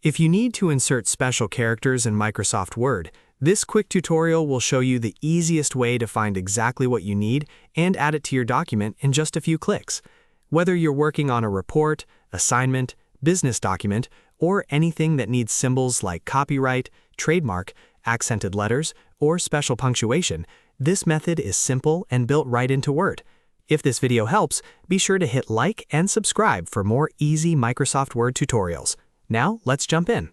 If you need to insert special characters in Microsoft Word, this quick tutorial will show you the easiest way to find exactly what you need and add it to your document in just a few clicks. Whether you're working on a report, assignment, business document, or anything that needs symbols like copyright, trademark, accented letters, or special punctuation, this method is simple and built right into Word. If this video helps, be sure to hit like and subscribe for more easy Microsoft Word tutorials. Now, let's jump in.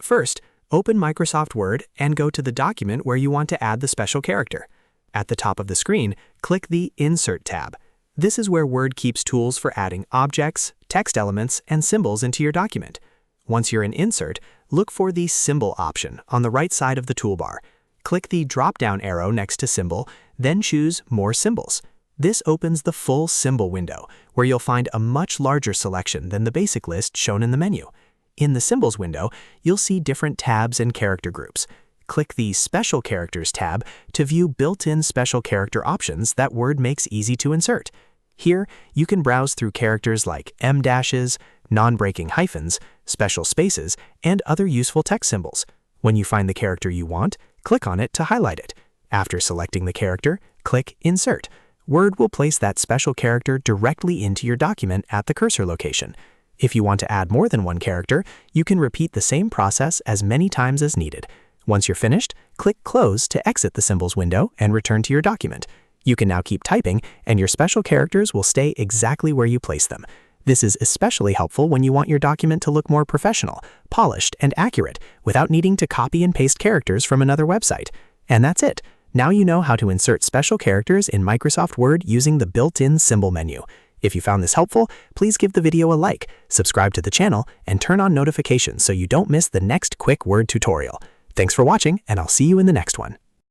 First, open Microsoft Word and go to the document where you want to add the special character. At the top of the screen, click the Insert tab. This is where Word keeps tools for adding objects, text elements, and symbols into your document. Once you're in Insert, look for the Symbol option on the right side of the toolbar. Click the drop-down arrow next to Symbol, then choose More Symbols. This opens the full symbol window, where you'll find a much larger selection than the basic list shown in the menu. In the Symbols window, you'll see different tabs and character groups. Click the Special Characters tab to view built-in special character options that Word makes easy to insert. Here, you can browse through characters like em-dashes, non-breaking hyphens, special spaces, and other useful text symbols. When you find the character you want, click on it to highlight it. After selecting the character, click Insert. Word will place that special character directly into your document at the cursor location. If you want to add more than one character, you can repeat the same process as many times as needed. Once you're finished, click Close to exit the Symbols window and return to your document. You can now keep typing, and your special characters will stay exactly where you place them. This is especially helpful when you want your document to look more professional, polished, and accurate without needing to copy and paste characters from another website. And that's it. Now you know how to insert special characters in Microsoft Word using the built-in symbol menu. If you found this helpful, please give the video a like, subscribe to the channel, and turn on notifications so you don't miss the next quick Word tutorial. Thanks for watching, and I'll see you in the next one.